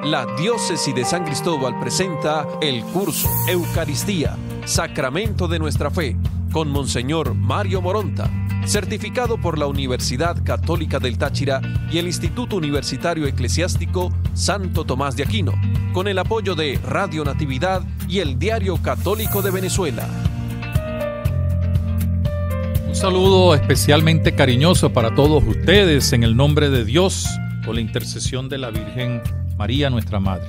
La Diócesis de San Cristóbal presenta el curso Eucaristía, Sacramento de Nuestra Fe, con Monseñor Mario Moronta, certificado por la Universidad Católica del Táchira y el Instituto Universitario Eclesiástico Santo Tomás de Aquino, con el apoyo de Radio Natividad y el Diario Católico de Venezuela. Un saludo especialmente cariñoso para todos ustedes en el nombre de Dios, con la intercesión de la Virgen María, nuestra Madre.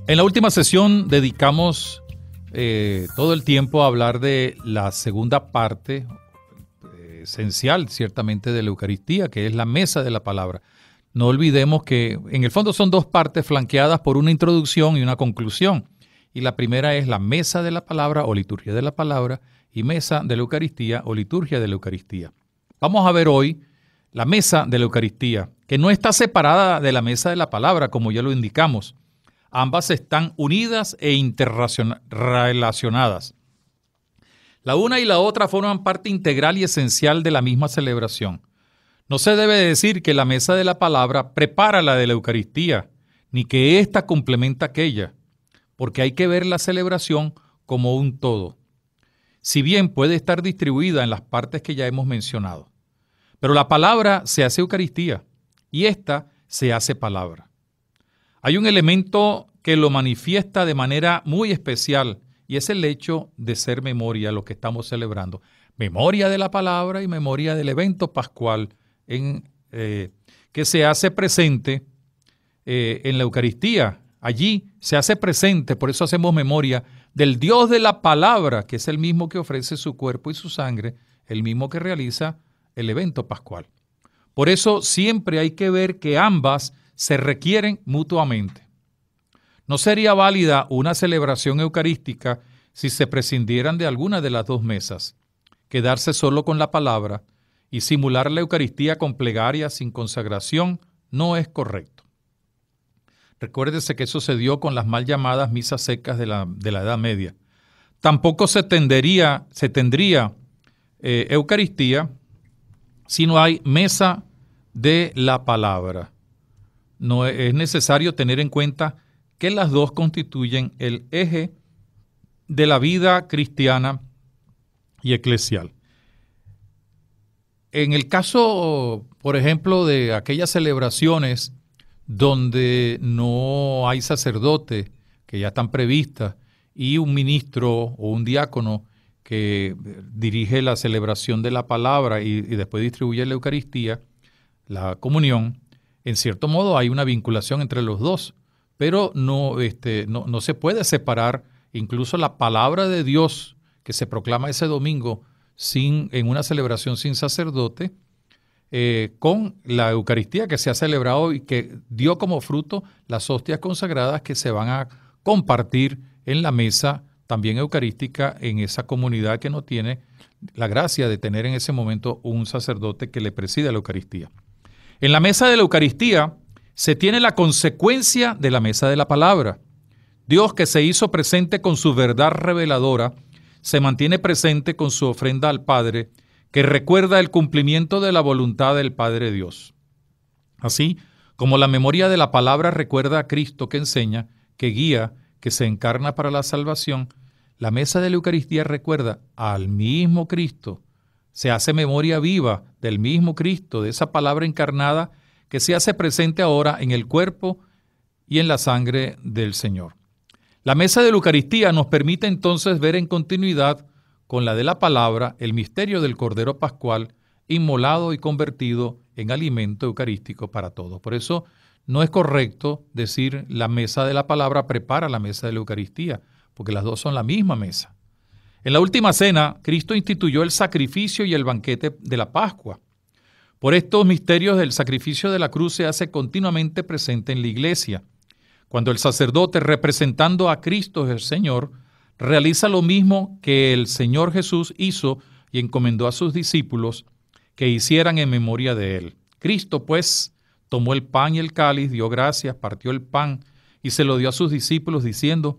En la última sesión dedicamos todo el tiempo a hablar de la segunda parte esencial, ciertamente, de la Eucaristía, que es la mesa de la palabra. No olvidemos que en el fondo son dos partes flanqueadas por una introducción y una conclusión. Y la primera es la mesa de la palabra o liturgia de la palabra y mesa de la Eucaristía o liturgia de la Eucaristía. Vamos a ver hoy la mesa de la Eucaristía, que no está separada de la mesa de la palabra, como ya lo indicamos. Ambas están unidas e interrelacionadas. La una y la otra forman parte integral y esencial de la misma celebración. No se debe decir que la mesa de la palabra prepara la de la Eucaristía, ni que ésta complementa aquella, porque hay que ver la celebración como un todo, si bien puede estar distribuida en las partes que ya hemos mencionado. Pero la palabra se hace Eucaristía y ésta se hace palabra. Hay un elemento que lo manifiesta de manera muy especial y es el hecho de ser memoria, lo que estamos celebrando. Memoria de la palabra y memoria del evento pascual que se hace presente en la Eucaristía. Allí se hace presente, por eso hacemos memoria del Dios de la palabra, que es el mismo que ofrece su cuerpo y su sangre, el mismo que realiza el evento pascual. Por eso siempre hay que ver que ambas se requieren mutuamente. No sería válida una celebración eucarística si se prescindieran de alguna de las dos mesas. Quedarse solo con la palabra y simular la Eucaristía con plegaria sin consagración no es correcto. Recuérdese que eso se dio con las mal llamadas misas secas de la Edad Media. Tampoco se tendría Eucaristía si no hay mesa de la palabra. No es necesario tener en cuenta que las dos constituyen el eje de la vida cristiana y eclesial. En el caso, por ejemplo, de aquellas celebraciones donde no hay sacerdote, que ya están previstas, y un ministro o un diácono que dirige la celebración de la palabra y después distribuye la Eucaristía, la comunión, en cierto modo hay una vinculación entre los dos, pero no se puede separar incluso la palabra de Dios que se proclama ese domingo en una celebración sin sacerdote, con la Eucaristía que se ha celebrado y que dio como fruto las hostias consagradas que se van a compartir en la mesa también eucarística en esa comunidad que no tiene la gracia de tener en ese momento un sacerdote que le presida la Eucaristía. En la mesa de la Eucaristía se tiene la consecuencia de la mesa de la palabra. Dios, que se hizo presente con su verdad reveladora, se mantiene presente con su ofrenda al Padre, que recuerda el cumplimiento de la voluntad del Padre Dios. Así como la memoria de la palabra recuerda a Cristo que enseña, que guía, que se encarna para la salvación, la mesa de la Eucaristía recuerda al mismo Cristo. Se hace memoria viva del mismo Cristo, de esa palabra encarnada que se hace presente ahora en el cuerpo y en la sangre del Señor. La mesa de la Eucaristía nos permite entonces ver en continuidad con la de la palabra el misterio del Cordero Pascual, inmolado y convertido en alimento eucarístico para todos. Por eso no es correcto decir la mesa de la palabra prepara la mesa de la Eucaristía, porque las dos son la misma mesa. En la última cena, Cristo instituyó el sacrificio y el banquete de la Pascua. Por estos misterios, el sacrificio de la cruz se hace continuamente presente en la Iglesia. Cuando el sacerdote, representando a Cristo el Señor, realiza lo mismo que el Señor Jesús hizo y encomendó a sus discípulos que hicieran en memoria de Él. Cristo, pues, tomó el pan y el cáliz, dio gracias, partió el pan y se lo dio a sus discípulos diciendo: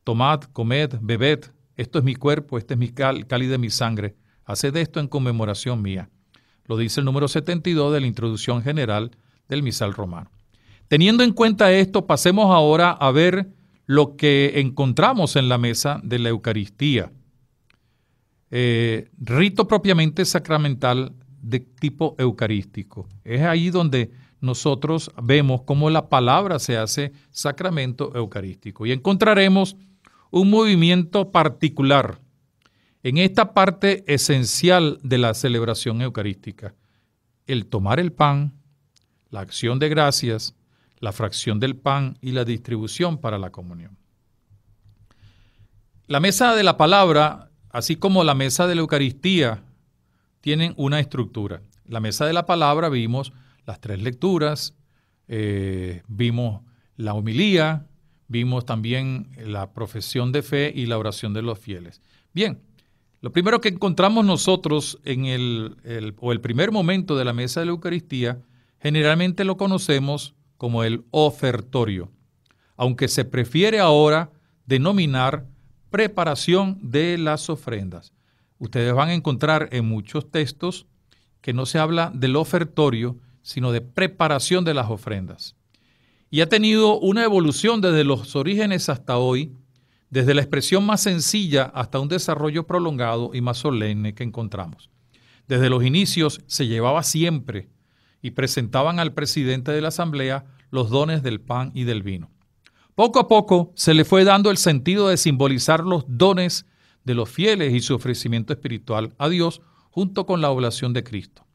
tomad, comed, bebed, esto es mi cuerpo, este es mi cáliz de mi sangre, haced esto en conmemoración mía. Lo dice el número 72 de la introducción general del misal romano. Teniendo en cuenta esto, pasemos ahora a ver lo que encontramos en la mesa de la Eucaristía. Rito propiamente sacramental de tipo eucarístico. Es ahí donde nosotros vemos cómo la palabra se hace sacramento eucarístico. Y encontraremos un movimiento particular en esta parte esencial de la celebración eucarística. El tomar el pan, la acción de gracias, la fracción del pan y la distribución para la comunión. La mesa de la palabra, así como la mesa de la Eucaristía, tienen una estructura. La mesa de la palabra vimos las 3 lecturas, vimos la homilía, vimos también la profesión de fe y la oración de los fieles. Bien, lo primero que encontramos nosotros en el primer momento de la mesa de la Eucaristía, generalmente lo conocemos como el ofertorio, aunque se prefiere ahora denominar preparación de las ofrendas. Ustedes van a encontrar en muchos textos que no se habla del ofertorio, sino de preparación de las ofrendas. Y ha tenido una evolución desde los orígenes hasta hoy, desde la expresión más sencilla hasta un desarrollo prolongado y más solemne que encontramos. Desde los inicios se llevaba siempre y presentaban al presidente de la asamblea los dones del pan y del vino. Poco a poco se le fue dando el sentido de simbolizar los dones de los fieles y su ofrecimiento espiritual a Dios junto con la oblación de Cristo.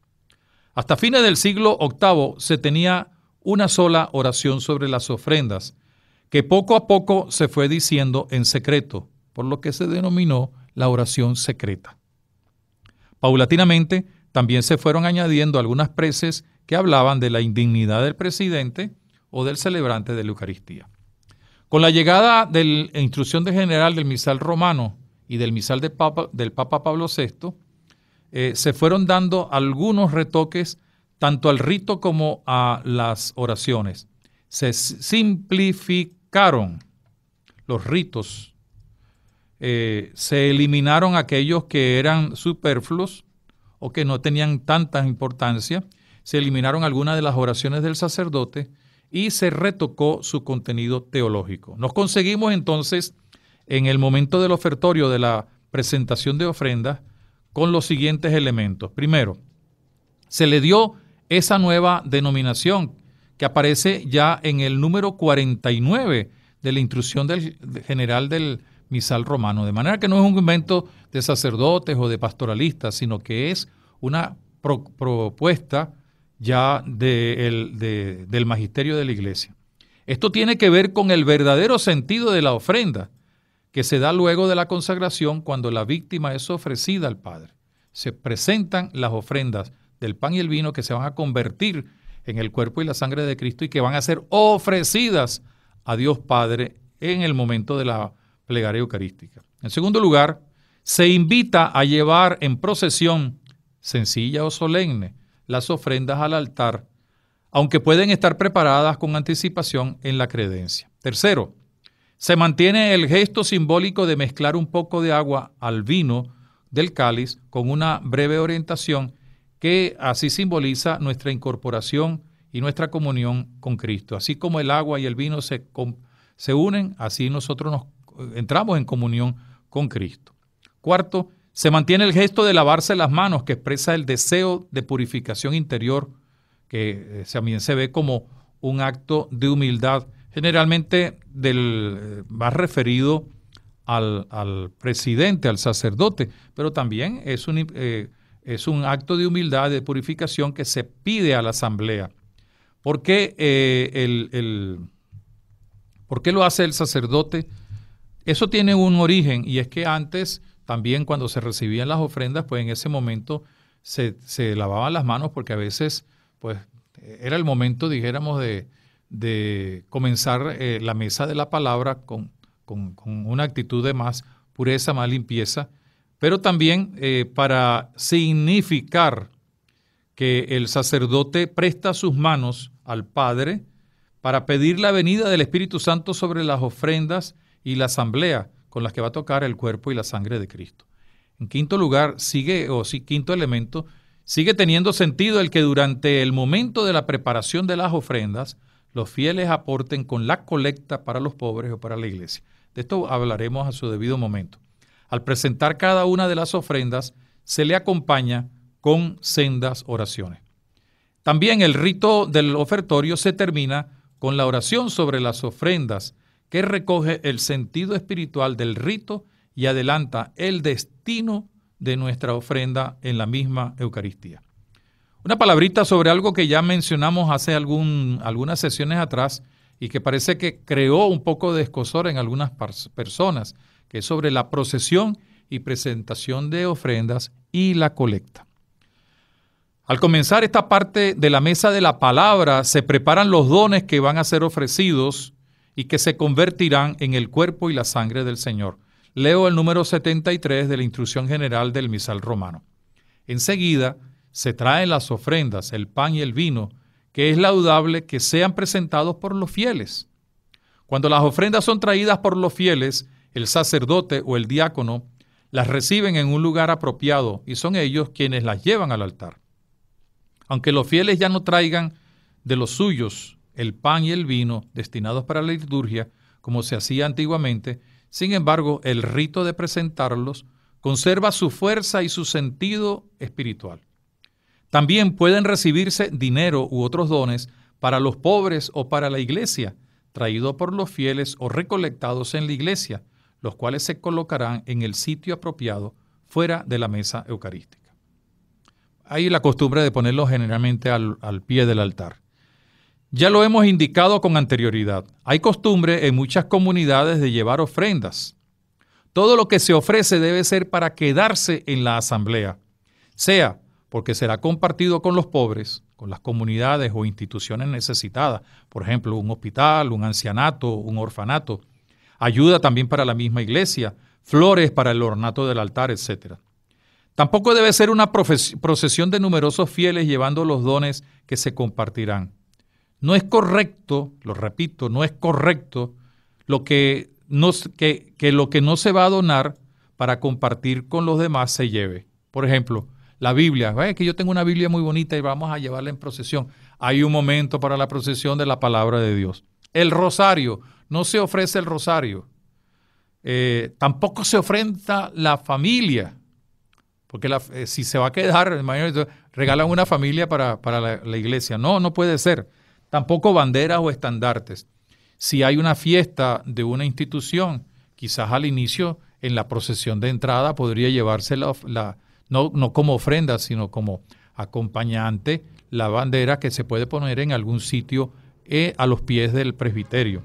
Hasta fines del siglo VIII se tenía una sola oración sobre las ofrendas, que poco a poco se fue diciendo en secreto, por lo que se denominó la oración secreta. Paulatinamente también se fueron añadiendo algunas preces que hablaban de la indignidad del presidente o del celebrante de la Eucaristía. Con la llegada de la instrucción general del misal romano y del misal del Papa Pablo VI, se fueron dando algunos retoques tanto al rito como a las oraciones. Se simplificaron los ritos, se eliminaron aquellos que eran superfluos o que no tenían tanta importancia, se eliminaron algunas de las oraciones del sacerdote y se retocó su contenido teológico. Nos conseguimos entonces en el momento del ofertorio de la presentación de ofrendas con los siguientes elementos. Primero, se le dio esa nueva denominación que aparece ya en el número 49 de la instrucción general del misal romano, de manera que no es un invento de sacerdotes o de pastoralistas, sino que es una propuesta ya del magisterio de la Iglesia. Esto tiene que ver con el verdadero sentido de la ofrenda, que se da luego de la consagración cuando la víctima es ofrecida al Padre. Se presentan las ofrendas del pan y el vino que se van a convertir en el cuerpo y la sangre de Cristo y que van a ser ofrecidas a Dios Padre en el momento de la plegaria eucarística. En segundo lugar, se invita a llevar en procesión, sencilla o solemne, las ofrendas al altar, aunque pueden estar preparadas con anticipación en la credencia. Tercero, se mantiene el gesto simbólico de mezclar un poco de agua al vino del cáliz con una breve orientación que así simboliza nuestra incorporación y nuestra comunión con Cristo. Así como el agua y el vino se unen, así nosotros entramos en comunión con Cristo. Cuarto, se mantiene el gesto de lavarse las manos, que expresa el deseo de purificación interior, que también se ve como un acto de humildad, generalmente más referido al presidente, al sacerdote, pero también es un acto de humildad, de purificación que se pide a la asamblea. ¿Por qué lo hace el sacerdote? Eso tiene un origen, y es que antes también cuando se recibían las ofrendas, pues en ese momento se lavaban las manos porque a veces pues era el momento, dijéramos, de comenzar la mesa de la palabra con una actitud de más pureza, más limpieza, pero también para significar que el sacerdote presta sus manos al Padre para pedir la venida del Espíritu Santo sobre las ofrendas y la asamblea con las que va a tocar el cuerpo y la sangre de Cristo. En quinto lugar, quinto elemento, sigue teniendo sentido el que durante el momento de la preparación de las ofrendas, los fieles aporten con la colecta para los pobres o para la iglesia. De esto hablaremos a su debido momento. Al presentar cada una de las ofrendas, se le acompaña con sendas oraciones. También el rito del ofertorio se termina con la oración sobre las ofrendas, que recoge el sentido espiritual del rito y adelanta el destino de nuestra ofrenda en la misma Eucaristía. Una palabrita sobre algo que ya mencionamos hace algunas sesiones atrás y que parece que creó un poco de escozor en algunas personas, que es sobre la procesión y presentación de ofrendas y la colecta. Al comenzar esta parte de la mesa de la palabra, se preparan los dones que van a ser ofrecidos y que se convertirán en el cuerpo y la sangre del Señor. Leo el número 73 de la Instrucción General del Misal Romano. Enseguida se traen las ofrendas, el pan y el vino, que es laudable que sean presentados por los fieles. Cuando las ofrendas son traídas por los fieles, el sacerdote o el diácono las reciben en un lugar apropiado y son ellos quienes las llevan al altar. Aunque los fieles ya no traigan de los suyos el pan y el vino destinados para la liturgia, como se hacía antiguamente, sin embargo, el rito de presentarlos conserva su fuerza y su sentido espiritual. También pueden recibirse dinero u otros dones para los pobres o para la iglesia, traídos por los fieles o recolectados en la iglesia, los cuales se colocarán en el sitio apropiado fuera de la mesa eucarística. Hay la costumbre de ponerlo generalmente al pie del altar. Ya lo hemos indicado con anterioridad. Hay costumbre en muchas comunidades de llevar ofrendas. Todo lo que se ofrece debe ser para quedarse en la asamblea, sea porque será compartido con los pobres, con las comunidades o instituciones necesitadas, por ejemplo, un hospital, un ancianato, un orfanato, ayuda también para la misma iglesia, flores para el ornato del altar, etc. Tampoco debe ser una procesión de numerosos fieles llevando los dones que se compartirán. No es correcto, lo repito, no es correcto lo que no se va a donar para compartir con los demás se lleve. Por ejemplo, la Biblia, que yo tengo una Biblia muy bonita y vamos a llevarla en procesión. Hay un momento para la procesión de la palabra de Dios. El rosario, no se ofrece el rosario. Tampoco se ofrenda la familia, porque si se va a quedar, regalan una familia para la iglesia. No puede ser. Tampoco banderas o estandartes. Si hay una fiesta de una institución, quizás al inicio, en la procesión de entrada, podría llevarse no como ofrenda, sino como acompañante, la bandera que se puede poner en algún sitio a los pies del presbiterio.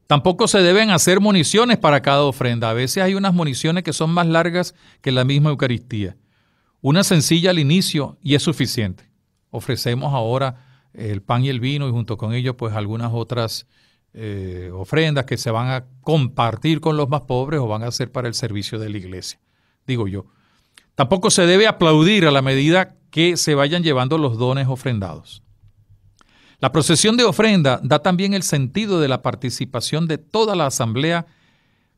Tampoco se deben hacer municiones para cada ofrenda. A veces hay unas municiones que son más largas que la misma Eucaristía. Una sencilla al inicio y es suficiente. Ofrecemos ahora el pan y el vino y junto con ello pues algunas otras ofrendas que se van a compartir con los más pobres o van a ser para el servicio de la iglesia, digo yo. Tampoco se debe aplaudir a la medida que se vayan llevando los dones ofrendados. La procesión de ofrenda da también el sentido de la participación de toda la asamblea,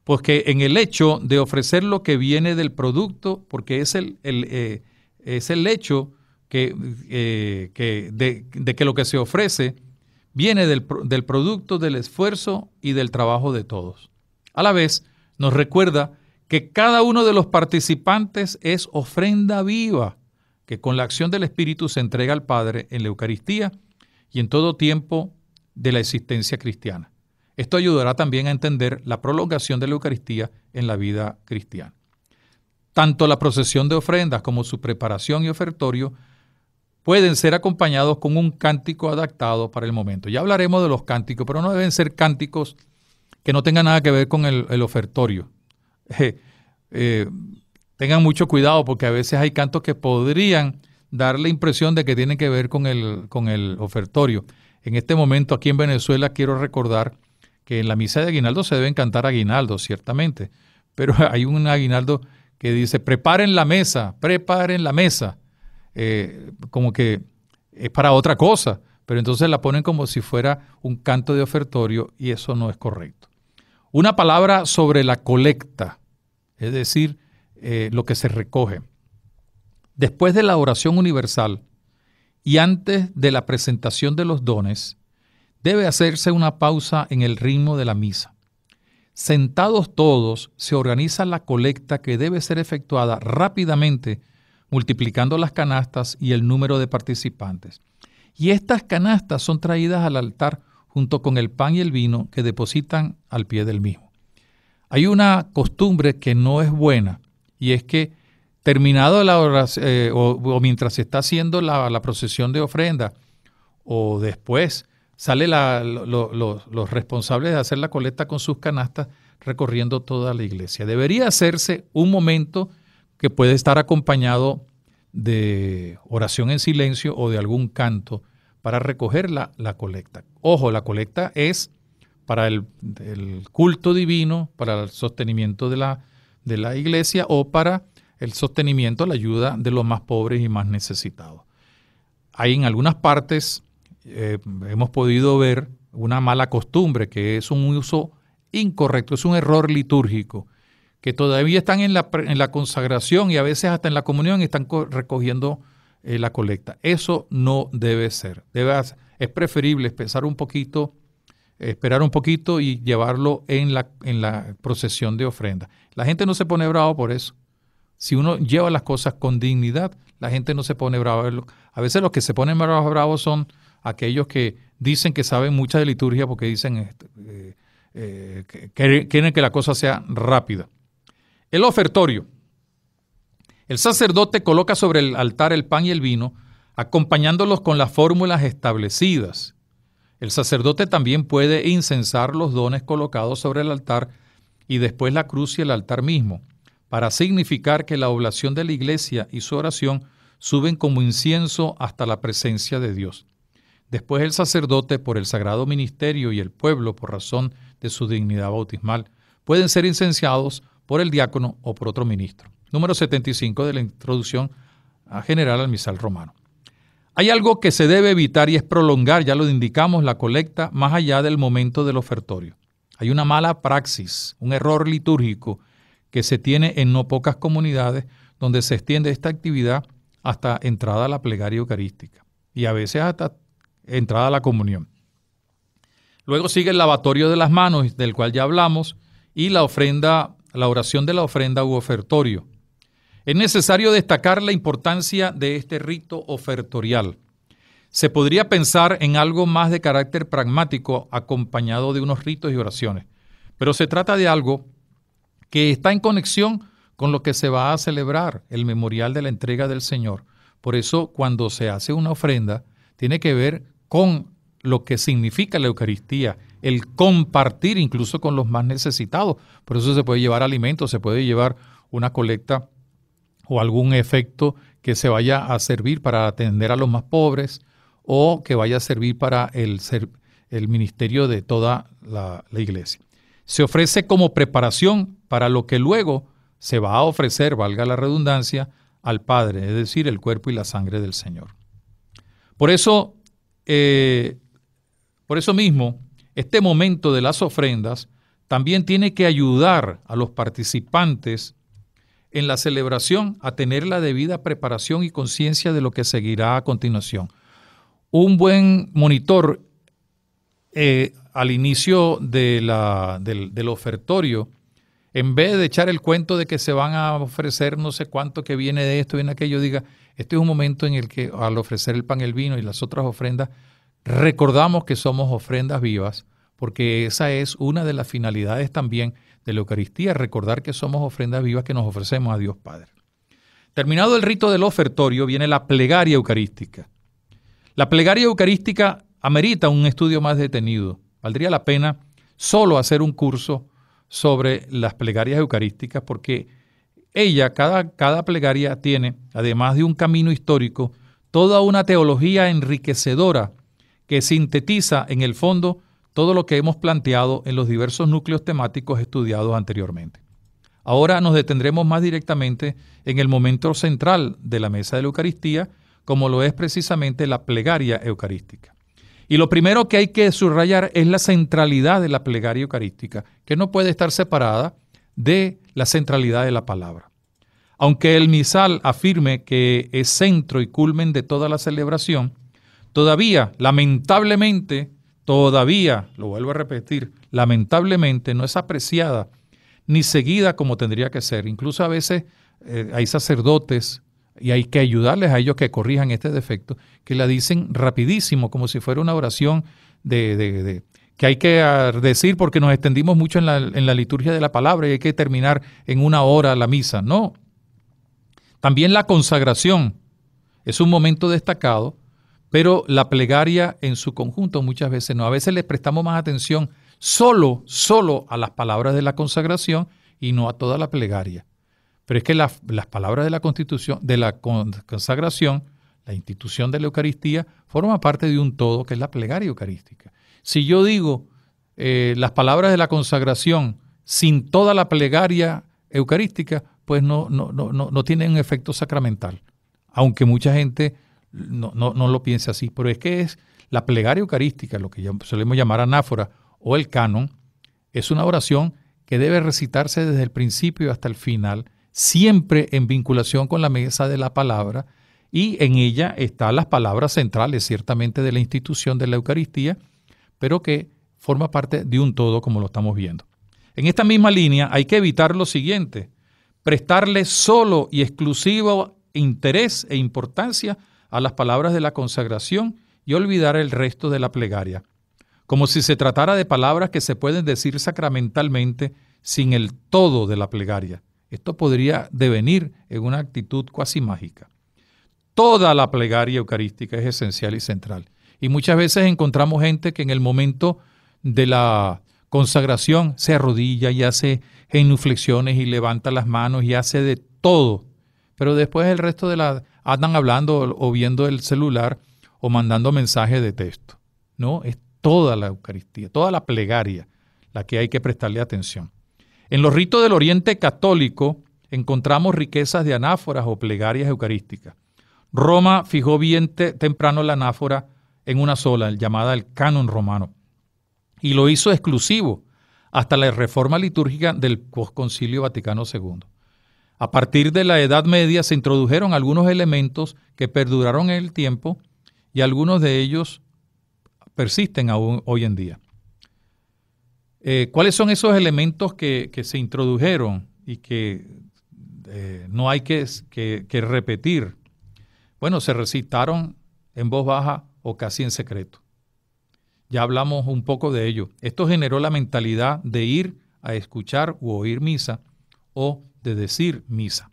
porque en el hecho de ofrecer lo que viene del producto, porque es el hecho de que lo que se ofrece viene del producto del esfuerzo y del trabajo de todos. A la vez, nos recuerda que cada uno de los participantes es ofrenda viva, que con la acción del Espíritu se entrega al Padre en la Eucaristía y en todo tiempo de la existencia cristiana. Esto ayudará también a entender la prolongación de la Eucaristía en la vida cristiana. Tanto la procesión de ofrendas como su preparación y ofertorio pueden ser acompañados con un cántico adaptado para el momento. Ya hablaremos de los cánticos, pero no deben ser cánticos que no tengan nada que ver con el ofertorio. Tengan mucho cuidado porque a veces hay cantos que podrían dar la impresión de que tienen que ver con el ofertorio. En este momento aquí en Venezuela quiero recordar que en la misa de aguinaldo se deben cantar aguinaldos, ciertamente, pero hay un aguinaldo que dice preparen la mesa, como que es para otra cosa, pero entonces la ponen como si fuera un canto de ofertorio y eso no es correcto. Una palabra sobre la colecta, es decir, lo que se recoge. Después de la oración universal y antes de la presentación de los dones, debe hacerse una pausa en el ritmo de la misa. Sentados todos, se organiza la colecta que debe ser efectuada rápidamente, multiplicando las canastas y el número de participantes. Y estas canastas son traídas al altar junto con el pan y el vino que depositan al pie del mismo. Hay una costumbre que no es buena, y es que terminado la oración, o mientras se está haciendo la procesión de ofrenda, o después sale los responsables de hacer la colecta con sus canastas recorriendo toda la iglesia. Debería hacerse un momento que puede estar acompañado de oración en silencio o de algún canto para recoger la colecta. Ojo, la colecta es para el culto divino, para el sostenimiento de la iglesia o para el sostenimiento, la ayuda de los más pobres y más necesitados. Hay en algunas partes, hemos podido ver una mala costumbre, que es un uso incorrecto, es un error litúrgico, que todavía están en la consagración y a veces hasta en la comunión están recogiendo la colecta. Eso no debe ser. Es preferible esperar un poquito y llevarlo en la procesión de ofrenda. La gente no se pone bravo por eso. Si uno lleva las cosas con dignidad, la gente no se pone bravo. A veces los que se ponen bravos son aquellos que dicen que saben mucha de liturgia porque dicen que quieren que la cosa sea rápida. El ofertorio. El sacerdote coloca sobre el altar el pan y el vino, acompañándolos con las fórmulas establecidas. El sacerdote también puede incensar los dones colocados sobre el altar y después la cruz y el altar mismo, para significar que la oblación de la iglesia y su oración suben como incienso hasta la presencia de Dios. Después el sacerdote, por el sagrado ministerio, y el pueblo, por razón de su dignidad bautismal, pueden ser incenciados por el diácono o por otro ministro. Número 75 de la introducción general al misal romano. Hay algo que se debe evitar y es prolongar, ya lo indicamos, la colecta más allá del momento del ofertorio. Hay una mala praxis, un error litúrgico que se tiene en no pocas comunidades donde se extiende esta actividad hasta entrada a la plegaria eucarística y a veces hasta entrada a la comunión. Luego sigue el lavatorio de las manos, del cual ya hablamos, y la oración de la ofrenda u ofertorio. Es necesario destacar la importancia de este rito ofertorial. Se podría pensar en algo más de carácter pragmático acompañado de unos ritos y oraciones, pero se trata de algo que está en conexión con lo que se va a celebrar, el memorial de la entrega del Señor. Por eso, cuando se hace una ofrenda, tiene que ver con lo que significa la Eucaristía, el compartir incluso con los más necesitados. Por eso se puede llevar alimentos, se puede llevar una colecta o algún efecto que se vaya a servir para atender a los más pobres o que vaya a servir para el ministerio de toda la iglesia. Se ofrece como preparación para lo que luego se va a ofrecer, valga la redundancia, al Padre, es decir, el cuerpo y la sangre del Señor. Por eso mismo, este momento de las ofrendas también tiene que ayudar a los participantes en la celebración a tener la debida preparación y conciencia de lo que seguirá a continuación. Un buen monitor al inicio del ofertorio, en vez de echar el cuento de que se van a ofrecer no sé cuánto que viene de esto, viene aquello, diga, este es un momento en el que al ofrecer el pan, el vino y las otras ofrendas, recordamos que somos ofrendas vivas, porque esa es una de las finalidades también de la Eucaristía, recordar que somos ofrendas vivas que nos ofrecemos a Dios Padre. Terminado el rito del ofertorio, viene la plegaria eucarística. La plegaria eucarística amerita un estudio más detenido. Valdría la pena solo hacer un curso sobre las plegarias eucarísticas, porque cada plegaria tiene, además de un camino histórico, toda una teología enriquecedora que sintetiza en el fondo todo lo que hemos planteado en los diversos núcleos temáticos estudiados anteriormente. Ahora nos detendremos más directamente en el momento central de la mesa de la Eucaristía, como lo es precisamente la plegaria eucarística. Y lo primero que hay que subrayar es la centralidad de la plegaria eucarística, que no puede estar separada de la centralidad de la palabra. Aunque el misal afirme que es centro y culmen de toda la celebración, todavía, lamentablemente, todavía, lo vuelvo a repetir, lamentablemente no es apreciada ni seguida como tendría que ser. Incluso a veces hay sacerdotes, y hay que ayudarles a ellos que corrijan este defecto, que la dicen rapidísimo, como si fuera una oración que hay que decir porque nos extendimos mucho en la liturgia de la palabra y hay que terminar en 1 hora la misa. No. También la consagración es un momento destacado, pero la plegaria en su conjunto muchas veces no. A veces le prestamos más atención solo a las palabras de la consagración y no a toda la plegaria. Pero es que las palabras de la constitución, de la consagración, la institución de la Eucaristía, forma parte de un todo que es la plegaria eucarística. Si yo digo las palabras de la consagración sin toda la plegaria eucarística, pues no tienen un efecto sacramental. Aunque mucha gente no lo piense así. Pero es que es la plegaria eucarística, lo que solemos llamar anáfora o el canon, es una oración que debe recitarse desde el principio hasta el final, siempre en vinculación con la mesa de la palabra, y en ella están las palabras centrales, ciertamente, de la institución de la Eucaristía, pero que forma parte de un todo, como lo estamos viendo. En esta misma línea hay que evitar lo siguiente: prestarle solo y exclusivo interés e importancia a las palabras de la consagración y olvidar el resto de la plegaria, como si se tratara de palabras que se pueden decir sacramentalmente sin el todo de la plegaria. Esto podría devenir en una actitud cuasi mágica. Toda la plegaria eucarística es esencial y central. Y muchas veces encontramos gente que en el momento de la consagración se arrodilla y hace genuflexiones y levanta las manos y hace de todo. Pero después el resto andan hablando o viendo el celular o mandando mensajes de texto. No, es toda la Eucaristía, toda la plegaria la que hay que prestarle atención. En los ritos del Oriente Católico encontramos riquezas de anáforas o plegarias eucarísticas. Roma fijó bien temprano la anáfora en una sola, llamada el canon romano, y lo hizo exclusivo hasta la reforma litúrgica del Concilio Vaticano II. A partir de la Edad Media se introdujeron algunos elementos que perduraron en el tiempo y algunos de ellos persisten aún hoy en día. ¿Cuáles son esos elementos que se introdujeron y que no hay que repetir? Bueno, se recitaron en voz baja o casi en secreto. Ya hablamos un poco de ello. Esto generó la mentalidad de ir a escuchar u oír misa o de decir misa.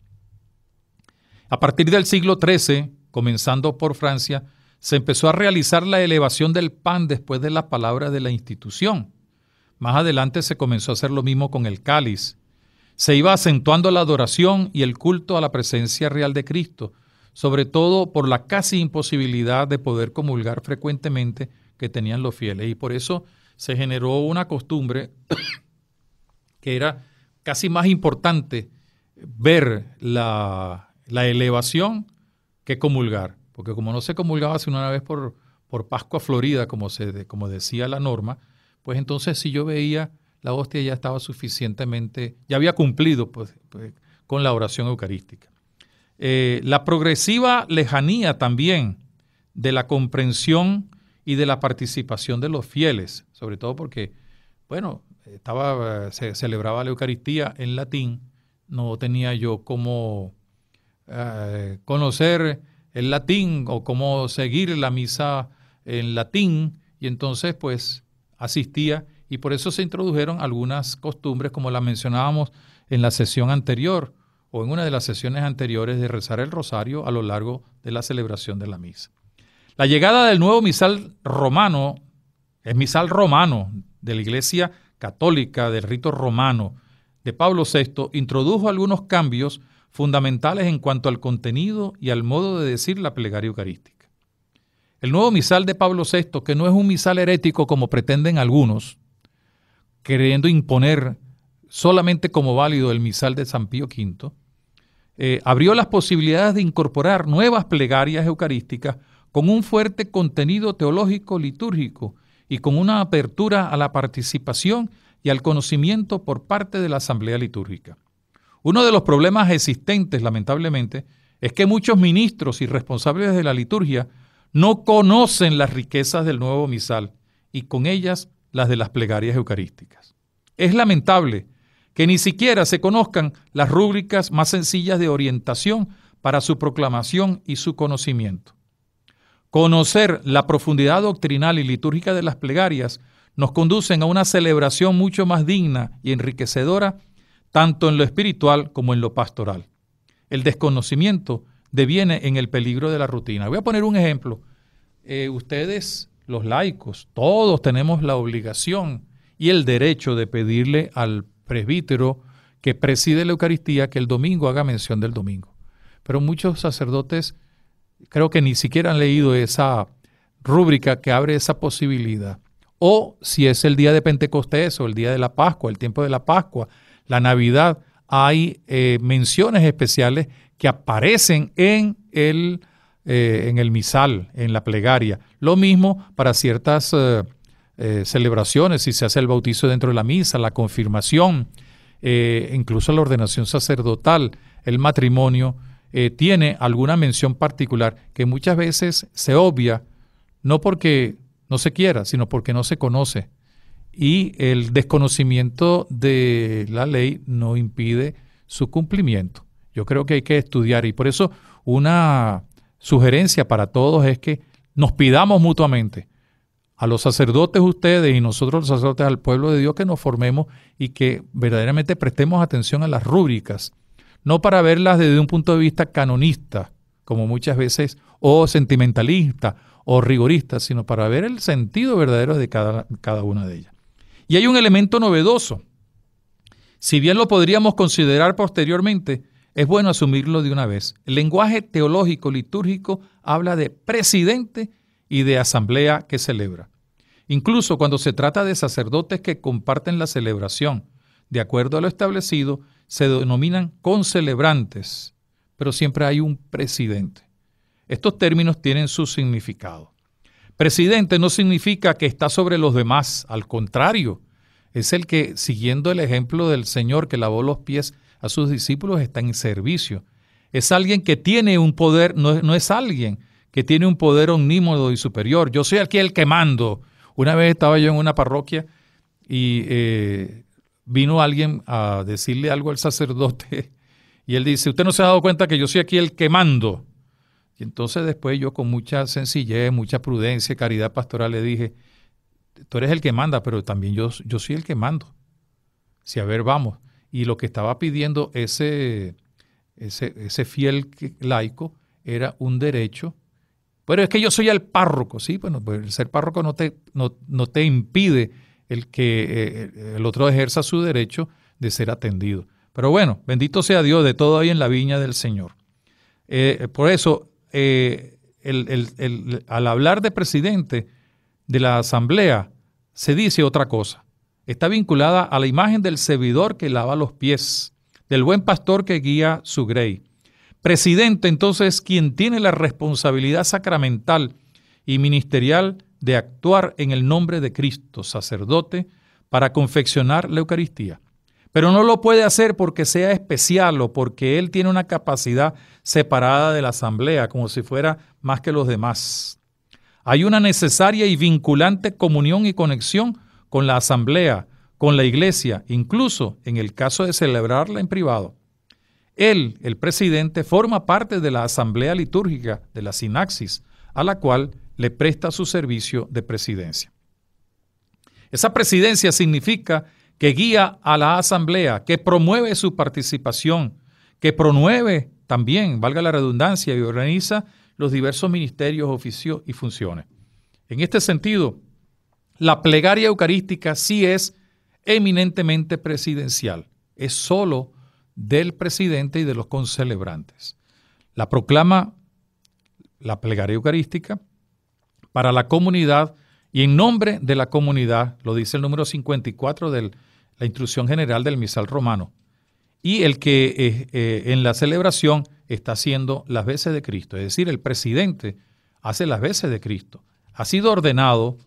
A partir del siglo XIII, comenzando por Francia, se empezó a realizar la elevación del pan después de las palabras de la institución. Más adelante se comenzó a hacer lo mismo con el cáliz. Se iba acentuando la adoración y el culto a la presencia real de Cristo, sobre todo por la casi imposibilidad de poder comulgar frecuentemente que tenían los fieles. Y por eso se generó una costumbre que era casi más importante ver la elevación que comulgar. Porque como no se comulgaba sino una vez por Pascua Florida, como decía la norma, pues entonces si yo veía la hostia ya estaba suficientemente, ya había cumplido pues, con la oración eucarística. La progresiva lejanía también de la comprensión y de la participación de los fieles, sobre todo porque, bueno, se celebraba la Eucaristía en latín, no tenía yo cómo conocer el latín o cómo seguir la misa en latín, y entonces pues asistía, y por eso se introdujeron algunas costumbres como las mencionábamos en la sesión anterior o en una de las sesiones anteriores de rezar el rosario a lo largo de la celebración de la misa. La llegada del nuevo misal romano, el misal romano de la Iglesia Católica del rito romano de Pablo VI, introdujo algunos cambios fundamentales en cuanto al contenido y al modo de decir la plegaria eucarística. El nuevo misal de Pablo VI, que no es un misal herético como pretenden algunos, queriendo imponer solamente como válido el misal de San Pío V, abrió las posibilidades de incorporar nuevas plegarias eucarísticas con un fuerte contenido teológico litúrgico y con una apertura a la participación y al conocimiento por parte de la asamblea litúrgica. Uno de los problemas existentes, lamentablemente, es que muchos ministros y responsables de la liturgia no conocen las riquezas del nuevo misal y con ellas las de las plegarias eucarísticas. Es lamentable que ni siquiera se conozcan las rúbricas más sencillas de orientación para su proclamación y su conocimiento. Conocer la profundidad doctrinal y litúrgica de las plegarias nos conducen a una celebración mucho más digna y enriquecedora, tanto en lo espiritual como en lo pastoral. El desconocimiento deviene en el peligro de la rutina. Voy a poner un ejemplo. Ustedes, los laicos, todos tenemos la obligación y el derecho de pedirle al presbítero que preside la Eucaristía que el domingo haga mención del domingo. Pero muchos sacerdotes creo que ni siquiera han leído esa rúbrica que abre esa posibilidad. O si es el día de Pentecostés o el día de la Pascua, el tiempo de la Pascua, la Navidad, hay menciones especiales que aparecen en el misal, en la plegaria. Lo mismo para ciertas celebraciones, si se hace el bautizo dentro de la misa, la confirmación, incluso la ordenación sacerdotal, el matrimonio, tiene alguna mención particular que muchas veces se obvia, no porque no se quiera, sino porque no se conoce. Y el desconocimiento de la ley no impide su cumplimiento. Yo creo que hay que estudiar y por eso una sugerencia para todos es que nos pidamos mutuamente a los sacerdotes ustedes y nosotros los sacerdotes al pueblo de Dios que nos formemos y que verdaderamente prestemos atención a las rúbricas, no para verlas desde un punto de vista canonista, como muchas veces, o sentimentalista o rigorista, sino para ver el sentido verdadero de cada una de ellas. Y hay un elemento novedoso. Si bien lo podríamos considerar posteriormente, es bueno asumirlo de una vez. El lenguaje teológico litúrgico habla de presidente y de asamblea que celebra. Incluso cuando se trata de sacerdotes que comparten la celebración, de acuerdo a lo establecido, se denominan concelebrantes, pero siempre hay un presidente. Estos términos tienen su significado. Presidente no significa que está sobre los demás, al contrario, es el que, siguiendo el ejemplo del Señor que lavó los pies a sus discípulos, está en servicio. Es alguien que tiene un poder, no es alguien que tiene un poder omnímodo y superior. Yo soy aquí el que mando. Una vez estaba yo en una parroquia y vino alguien a decirle algo al sacerdote y él dice, ¿usted no se ha dado cuenta que yo soy aquí el que mando? Y entonces después yo con mucha sencillez, mucha prudencia, caridad pastoral le dije, tú eres el que manda, pero también yo soy el que mando. Sí, a ver, vamos. Y lo que estaba pidiendo ese fiel laico era un derecho. Pero es que yo soy el párroco, sí, bueno, pues el ser párroco no te impide el que el otro ejerza su derecho de ser atendido. Pero bueno, bendito sea Dios, de todo hay en la viña del Señor. Por eso, al hablar de presidente de la asamblea, se dice otra cosa. Está vinculada a la imagen del servidor que lava los pies, del buen pastor que guía su grey. Presidente, entonces, quien tiene la responsabilidad sacramental y ministerial de actuar en el nombre de Cristo, sacerdote, para confeccionar la Eucaristía. Pero no lo puede hacer porque sea especial o porque él tiene una capacidad separada de la asamblea, como si fuera más que los demás. Hay una necesaria y vinculante comunión y conexión con la asamblea, con la iglesia, incluso en el caso de celebrarla en privado. Él, el presidente, forma parte de la asamblea litúrgica de la sinaxis, a la cual le presta su servicio de presidencia. Esa presidencia significa que guía a la asamblea, que promueve su participación, que promueve también, valga la redundancia, y organiza los diversos ministerios, oficios y funciones. En este sentido, la plegaria eucarística sí es eminentemente presidencial, es solo del presidente y de los concelebrantes. La proclama la plegaria eucarística para la comunidad y en nombre de la comunidad, lo dice el número 54 de la Instrucción General del Misal Romano, y el que en la celebración está haciendo las veces de Cristo, es decir, el presidente hace las veces de Cristo, ha sido ordenado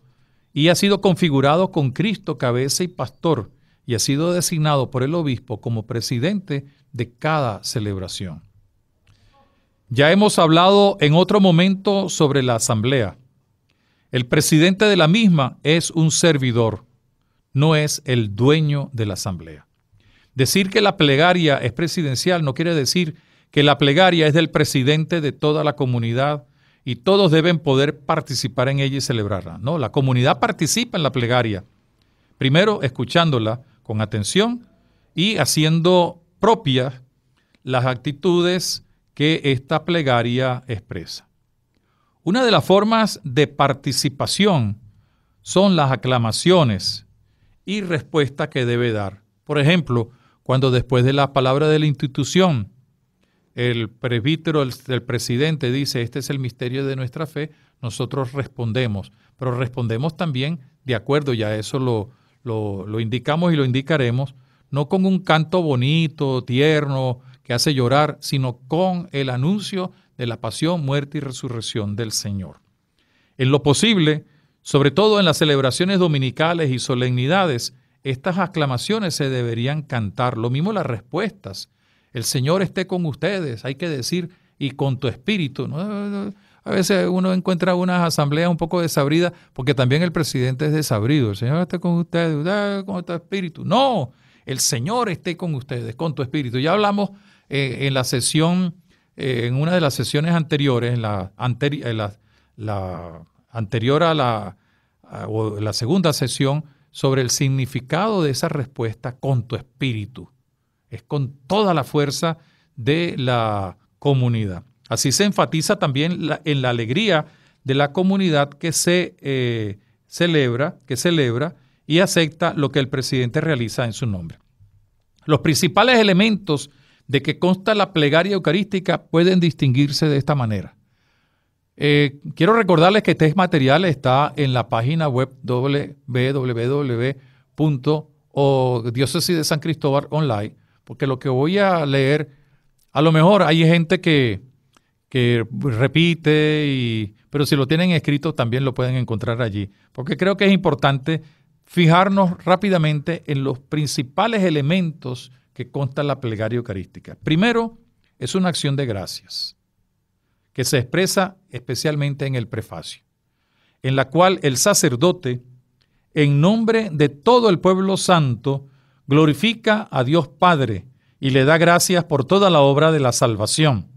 y ha sido configurado con Cristo cabeza y pastor, y ha sido designado por el obispo como presidente de cada celebración. Ya hemos hablado en otro momento sobre la asamblea. El presidente de la misma es un servidor, no es el dueño de la asamblea. Decir que la plegaria es presidencial no quiere decir que la plegaria es del presidente de toda la comunidad y todos deben poder participar en ella y celebrarla. No, la comunidad participa en la plegaria, primero escuchándola con atención y haciendo propias las actitudes que esta plegaria expresa. Una de las formas de participación son las aclamaciones y respuesta que debe dar. Por ejemplo, cuando después de la palabra de la institución, el presbítero, el presidente dice, este es el misterio de nuestra fe, nosotros respondemos, pero respondemos también de acuerdo, ya eso lo indicamos y lo indicaremos, no con un canto bonito, tierno, que hace llorar, sino con el anuncio de la pasión, muerte y resurrección del Señor. En lo posible, sobre todo en las celebraciones dominicales y solemnidades, estas aclamaciones se deberían cantar, lo mismo las respuestas. El Señor esté con ustedes, hay que decir, y con tu espíritu. ¿No? A veces uno encuentra unas asambleas un poco desabridas, porque también el presidente es desabrido. El Señor esté con ustedes, con tu espíritu. No, el Señor esté con ustedes, con tu espíritu. Ya hablamos en la sesión, en una de las sesiones anteriores, en la anterior a la segunda sesión, sobre el significado de esa respuesta con tu espíritu. Es con toda la fuerza de la comunidad. Así se enfatiza también en la alegría de la comunidad que celebra y acepta lo que el presidente realiza en su nombre. Los principales elementos de que consta la plegaria eucarística pueden distinguirse de esta manera. Quiero recordarles que este material está en la página web www.diócesis de San Cristóbal online, porque lo que voy a leer, a lo mejor hay gente que repite, pero si lo tienen escrito también lo pueden encontrar allí, porque creo que es importante fijarnos rápidamente en los principales elementos que consta la plegaria eucarística. Primero, es una acción de gracias, que se expresa especialmente en el prefacio, en la cual el sacerdote, en nombre de todo el pueblo santo, glorifica a Dios Padre y le da gracias por toda la obra de la salvación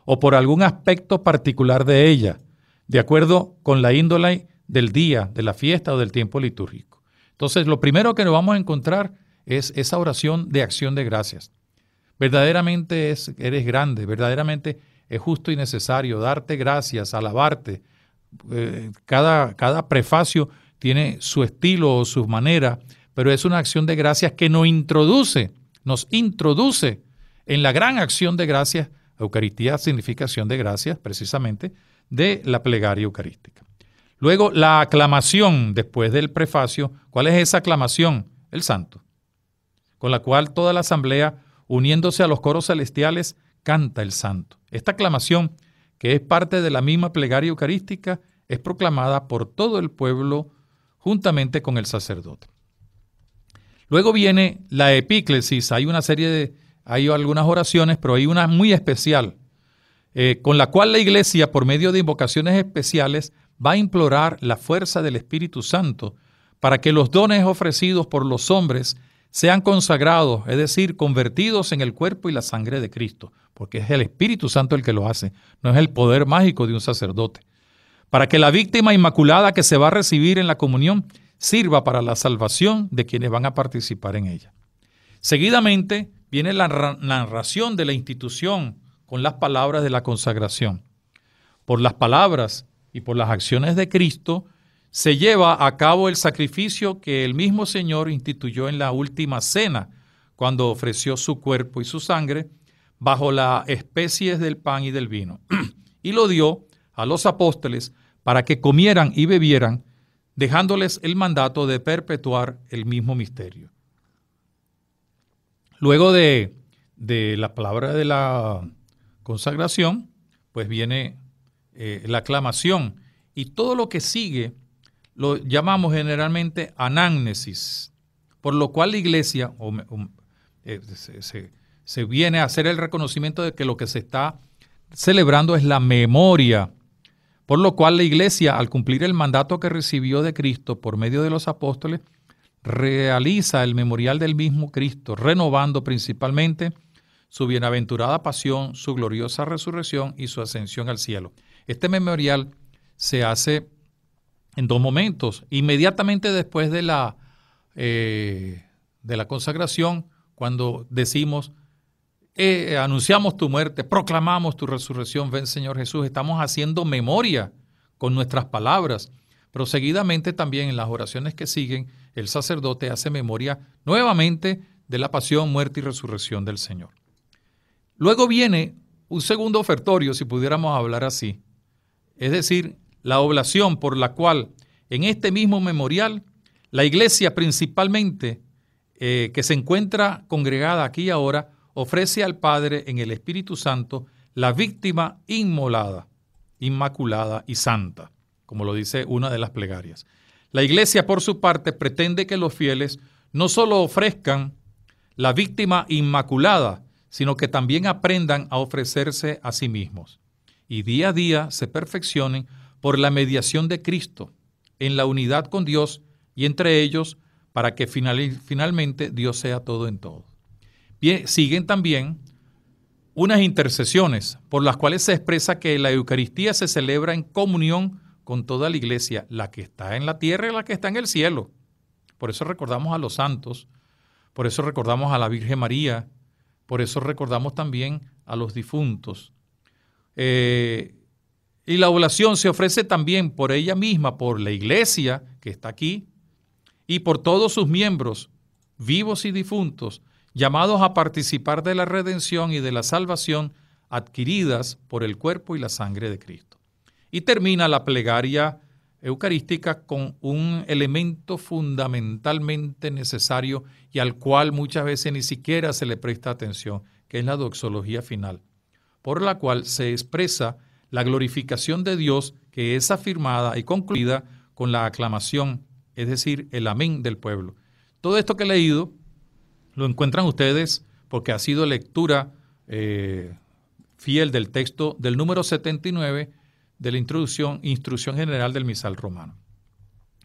o por algún aspecto particular de ella, de acuerdo con la índole del día, de la fiesta o del tiempo litúrgico. Entonces, lo primero que nos vamos a encontrar es esa oración de acción de gracias. Verdaderamente eres grande, verdaderamente es justo y necesario darte gracias, alabarte. Cada prefacio tiene su estilo o su manera, pero es una acción de gracias que nos introduce en la gran acción de gracias. Eucaristía significa acción de gracias, precisamente, de la plegaria eucarística. Luego, la aclamación después del prefacio. ¿Cuál es esa aclamación? El santo, con la cual toda la asamblea, uniéndose a los coros celestiales, canta el santo. Esta aclamación, que es parte de la misma plegaria eucarística, es proclamada por todo el pueblo juntamente con el sacerdote. Luego viene la epíclesis. Hay algunas oraciones, pero hay una muy especial, con la cual la Iglesia, por medio de invocaciones especiales, va a implorar la fuerza del Espíritu Santo para que los dones ofrecidos por los hombres sean consagrados, es decir, convertidos en el cuerpo y la sangre de Cristo, porque es el Espíritu Santo el que lo hace, no es el poder mágico de un sacerdote. Para que la víctima inmaculada que se va a recibir en la comunión sirva para la salvación de quienes van a participar en ella. Seguidamente viene la narración de la institución con las palabras de la consagración. Por las palabras y por las acciones de Cristo se lleva a cabo el sacrificio que el mismo Señor instituyó en la última cena, cuando ofreció su cuerpo y su sangre bajo las especies del pan y del vino, y lo dio a los apóstoles para que comieran y bebieran, dejándoles el mandato de perpetuar el mismo misterio. Luego de la palabra de la consagración, pues viene la aclamación, y todo lo que sigue lo llamamos generalmente anágnesis, por lo cual la Iglesia se viene a hacer el reconocimiento de que lo que se está celebrando es la memoria, Por lo cual la Iglesia, al cumplir el mandato que recibió de Cristo por medio de los apóstoles, realiza el memorial del mismo Cristo, renovando principalmente su bienaventurada pasión, su gloriosa resurrección y su ascensión al cielo. Este memorial se hace en dos momentos: inmediatamente después de la consagración, cuando decimos, anunciamos tu muerte, proclamamos tu resurrección, ven Señor Jesús. Estamos haciendo memoria con nuestras palabras, pero seguidamente también en las oraciones que siguen, el sacerdote hace memoria nuevamente de la pasión, muerte y resurrección del Señor. Luego viene un segundo ofertorio, si pudiéramos hablar así, es decir, la oblación por la cual en este mismo memorial la Iglesia principalmente que se encuentra congregada aquí y ahora ofrece al Padre en el Espíritu Santo la víctima inmolada, inmaculada y santa, como lo dice una de las plegarias. La Iglesia, por su parte, pretende que los fieles no solo ofrezcan la víctima inmaculada, sino que también aprendan a ofrecerse a sí mismos y día a día se perfeccionen por la mediación de Cristo en la unidad con Dios y entre ellos, para que finalmente Dios sea todo en todo. Bien, siguen también unas intercesiones por las cuales se expresa que la Eucaristía se celebra en comunión con toda la Iglesia, la que está en la tierra y la que está en el cielo. Por eso recordamos a los santos, por eso recordamos a la Virgen María, por eso recordamos también a los difuntos. Y la oblación se ofrece también por ella misma, por la Iglesia que está aquí, y por todos sus miembros, vivos y difuntos, llamados a participar de la redención y de la salvación adquiridas por el cuerpo y la sangre de Cristo. Y termina la plegaria eucarística con un elemento fundamentalmente necesario y al cual muchas veces ni siquiera se le presta atención, que es la doxología final, por la cual se expresa la glorificación de Dios, que es afirmada y concluida con la aclamación, es decir, el amén del pueblo. Todo esto que he leído lo encuentran ustedes porque ha sido lectura fiel del texto del número 79 de la Instrucción General del Misal Romano.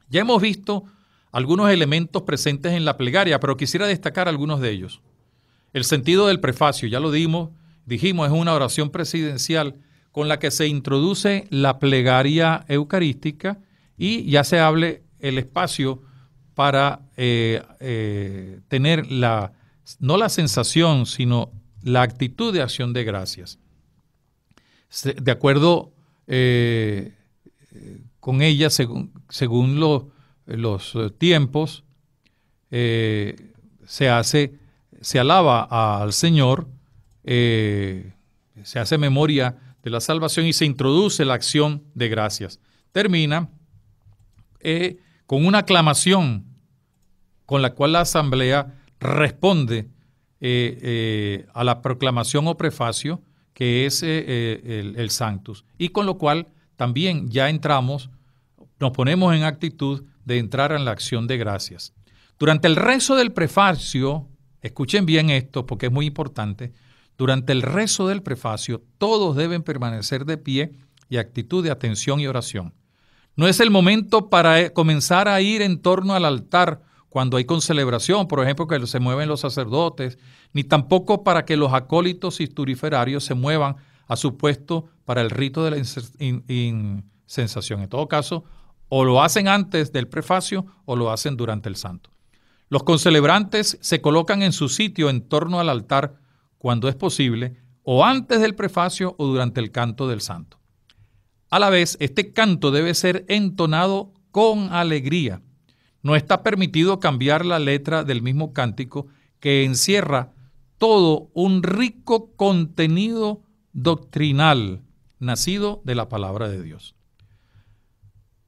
Ya hemos visto algunos elementos presentes en la plegaria, pero quisiera destacar algunos de ellos. El sentido del prefacio, ya lo dijimos, es una oración presidencial con la que se introduce la plegaria eucarística y ya se abre el espacio para tener no la sensación, sino la actitud de acción de gracias. De acuerdo con ella, según los tiempos, se alaba al Señor, se hace memoria de la salvación y se introduce la acción de gracias. Termina con una aclamación con la cual la asamblea responde a la proclamación o prefacio, que es el Sanctus, y con lo cual también ya nos ponemos en actitud de entrar en la acción de gracias. Durante el rezo del prefacio, escuchen bien esto porque es muy importante, durante el rezo del prefacio todos deben permanecer de pie y actitud de atención y oración. No es el momento para comenzar a ir en torno al altar cuando hay concelebración, por ejemplo, que se mueven los sacerdotes, ni tampoco para que los acólitos isturiferarios se muevan a su puesto para el rito de la incensación. En todo caso, o lo hacen antes del prefacio o lo hacen durante el santo. Los concelebrantes se colocan en su sitio en torno al altar cuando es posible, o antes del prefacio o durante el canto del santo. A la vez, este canto debe ser entonado con alegría. No está permitido cambiar la letra del mismo cántico que encierra todo un rico contenido doctrinal nacido de la palabra de Dios.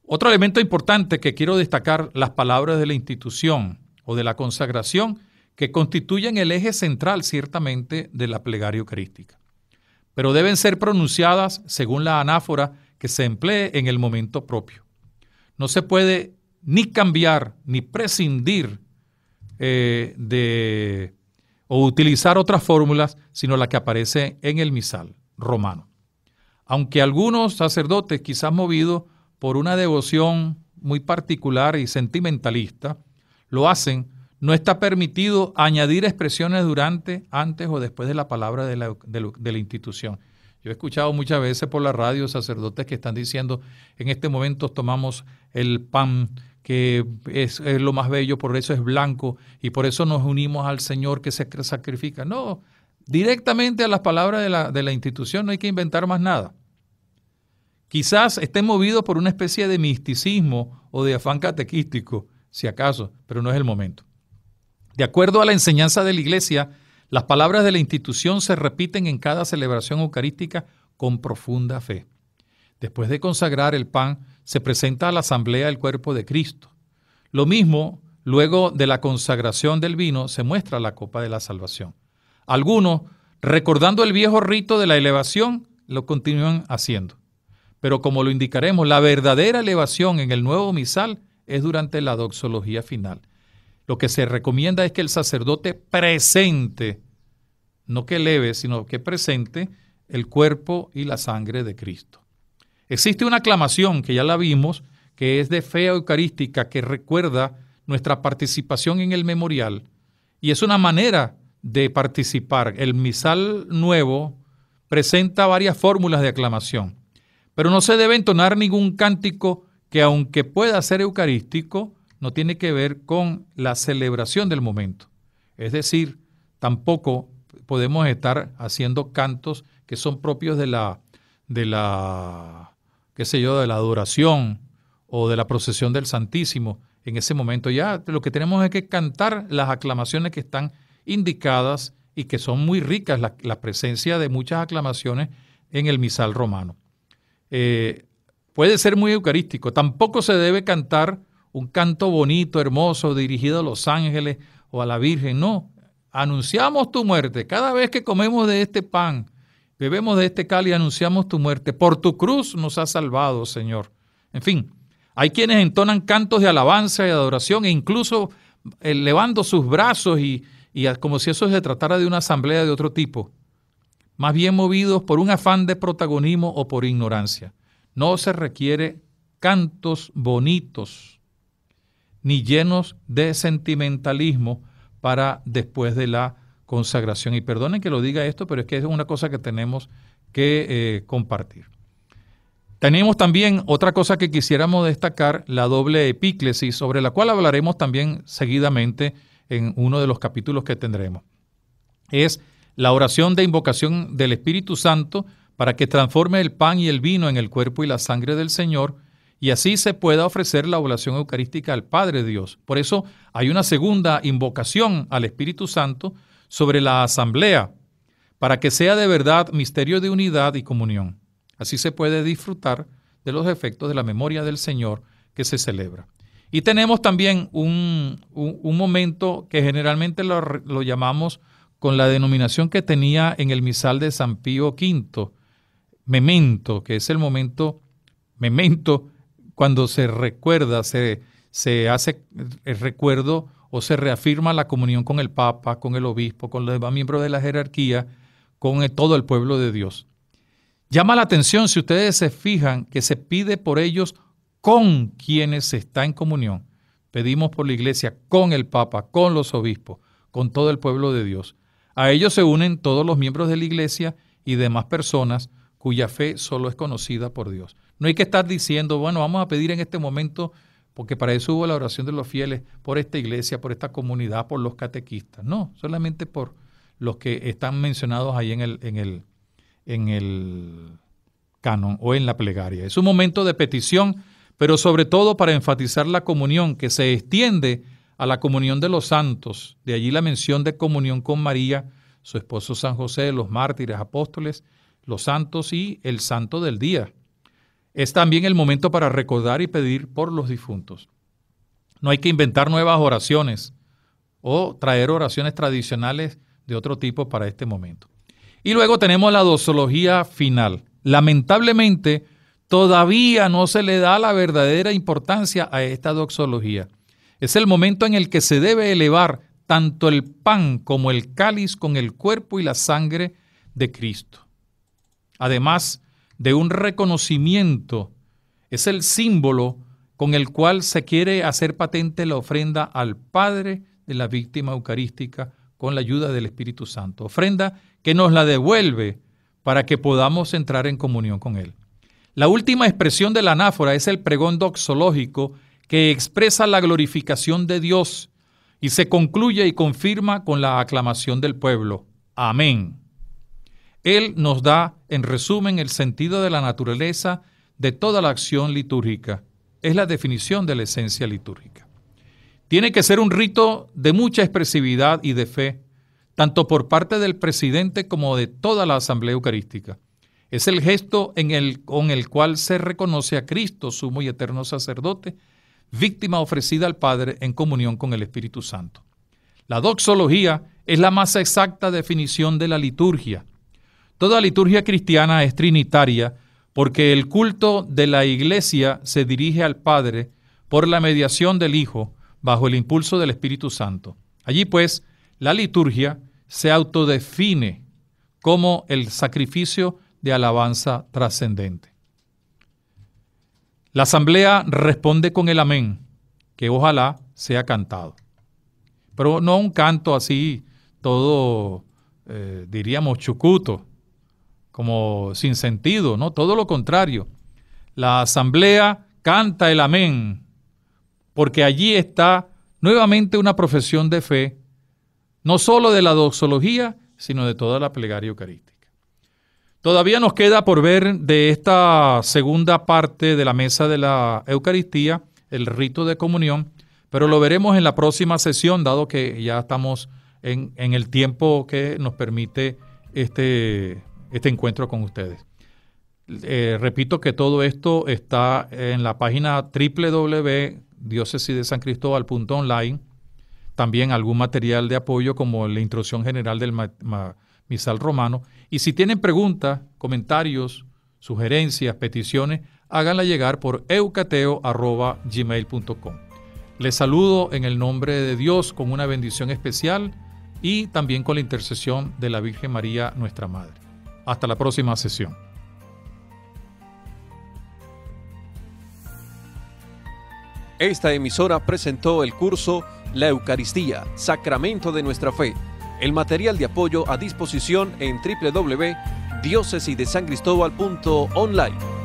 Otro elemento importante que quiero destacar, las palabras de la institución o de la consagración, que constituyen el eje central ciertamente de la plegaria eucarística, pero deben ser pronunciadas según la anáfora que se emplee en el momento propio. No se puede ni cambiar ni prescindir o utilizar otras fórmulas, sino la que aparece en el misal romano. Aunque algunos sacerdotes, quizás movidos por una devoción muy particular y sentimentalista, lo hacen, no está permitido añadir expresiones durante, antes o después de la palabra de la institución. Yo he escuchado muchas veces por la radio sacerdotes que están diciendo, en este momento tomamos el pan que es lo más bello, por eso es blanco, y por eso nos unimos al Señor que se sacrifica. No, directamente a las palabras de la institución, no hay que inventar más nada. Quizás estén movidos por una especie de misticismo o de afán catequístico, si acaso, pero no es el momento. De acuerdo a la enseñanza de la Iglesia, las palabras de la institución se repiten en cada celebración eucarística con profunda fe. Después de consagrar el pan, se presenta a la asamblea el cuerpo de Cristo. Lo mismo, luego de la consagración del vino, se muestra la copa de la salvación. Algunos, recordando el viejo rito de la elevación, lo continúan haciendo. Pero como lo indicaremos, la verdadera elevación en el nuevo misal es durante la doxología final. Lo que se recomienda es que el sacerdote presente, no que eleve, sino que presente el cuerpo y la sangre de Cristo. Existe una aclamación, que ya la vimos, que es de fe eucarística, que recuerda nuestra participación en el memorial, y es una manera de participar. El misal nuevo presenta varias fórmulas de aclamación, pero no se debe entonar ningún cántico que, aunque pueda ser eucarístico, no tiene que ver con la celebración del momento. Es decir, tampoco podemos estar haciendo cantos que son propios de la adoración o de la procesión del Santísimo. En ese momento ya lo que tenemos es que cantar las aclamaciones que están indicadas y que son muy ricas, la presencia de muchas aclamaciones en el misal romano. Puede ser muy eucarístico. Tampoco se debe cantar un canto bonito, hermoso, dirigido a los ángeles o a la Virgen. No, anunciamos tu muerte. Cada vez que comemos de este pan, bebemos de este cáliz, anunciamos tu muerte. Por tu cruz nos has salvado, Señor. En fin, hay quienes entonan cantos de alabanza y adoración e incluso elevando sus brazos y como si eso se tratara de una asamblea de otro tipo. Más bien movidos por un afán de protagonismo o por ignorancia. No se requiere cantos bonitos ni llenos de sentimentalismo para después de la consagración. Y perdonen que lo diga esto, pero es que es una cosa que tenemos que compartir. Tenemos también otra cosa que quisiéramos destacar, la doble epíclesis, sobre la cual hablaremos también seguidamente en uno de los capítulos que tendremos. Es la oración de invocación del Espíritu Santo para que transforme el pan y el vino en el cuerpo y la sangre del Señor, y así se pueda ofrecer la oblación eucarística al Padre Dios. Por eso hay una segunda invocación al Espíritu Santo sobre la asamblea, para que sea de verdad misterio de unidad y comunión. Así se puede disfrutar de los efectos de la memoria del Señor que se celebra. Y tenemos también un momento que generalmente lo llamamos con la denominación que tenía en el misal de San Pío V, memento, que es el momento, memento, cuando se recuerda, se hace el recuerdo o se reafirma la comunión con el Papa, con el obispo, con los demás miembros de la jerarquía, con todo el pueblo de Dios. Llama la atención, si ustedes se fijan, que se pide por ellos con quienes se está en comunión. Pedimos por la Iglesia con el Papa, con los obispos, con todo el pueblo de Dios. A ellos se unen todos los miembros de la Iglesia y demás personas cuya fe solo es conocida por Dios. No hay que estar diciendo, bueno, vamos a pedir en este momento, porque para eso hubo la oración de los fieles, por esta iglesia, por esta comunidad, por los catequistas. No, solamente por los que están mencionados ahí en el canon o en la plegaria. Es un momento de petición, pero sobre todo para enfatizar la comunión que se extiende a la comunión de los santos. De allí la mención de comunión con María, su esposo San José, los mártires, apóstoles, los santos y el santo del día. Es también el momento para recordar y pedir por los difuntos. No hay que inventar nuevas oraciones o traer oraciones tradicionales de otro tipo para este momento. Y luego tenemos la doxología final. Lamentablemente, todavía no se le da la verdadera importancia a esta doxología. Es el momento en el que se debe elevar tanto el pan como el cáliz con el cuerpo y la sangre de Cristo. Además de un reconocimiento, es el símbolo con el cual se quiere hacer patente la ofrenda al Padre de la víctima eucarística con la ayuda del Espíritu Santo. Ofrenda que nos la devuelve para que podamos entrar en comunión con Él. La última expresión de la anáfora es el pregón doxológico que expresa la glorificación de Dios y se concluye y confirma con la aclamación del pueblo. Amén. Él nos da, en resumen, el sentido de la naturaleza de toda la acción litúrgica. Es la definición de la esencia litúrgica. Tiene que ser un rito de mucha expresividad y de fe, tanto por parte del presidente como de toda la Asamblea Eucarística. Es el gesto con el cual se reconoce a Cristo, sumo y eterno sacerdote, víctima ofrecida al Padre en comunión con el Espíritu Santo. La doxología es la más exacta definición de la liturgia. Toda liturgia cristiana es trinitaria porque el culto de la Iglesia se dirige al Padre por la mediación del Hijo bajo el impulso del Espíritu Santo. Allí, pues, la liturgia se autodefine como el sacrificio de alabanza trascendente. La asamblea responde con el amén, que ojalá sea cantado. Pero no un canto así, todo, diríamos, chucuto, como sin sentido, ¿no? Todo lo contrario. La asamblea canta el amén, porque allí está nuevamente una profesión de fe, no solo de la doxología, sino de toda la plegaria eucarística. Todavía nos queda por ver de esta segunda parte de la mesa de la Eucaristía, el rito de comunión, pero lo veremos en la próxima sesión, dado que ya estamos en el tiempo que nos permite este encuentro con ustedes. Repito que todo esto está en la página www.diocesidesancristóbal.online, también algún material de apoyo como la introducción general del misal romano. Y si tienen preguntas, comentarios, sugerencias, peticiones, háganla llegar por eucateo@gmail.com. Les saludo en el nombre de Dios con una bendición especial y también con la intercesión de la Virgen María, nuestra Madre. Hasta la próxima sesión. Esta emisora presentó el curso La Eucaristía, Sacramento de nuestra Fe. El material de apoyo a disposición en www.diocesidesancristobal.online.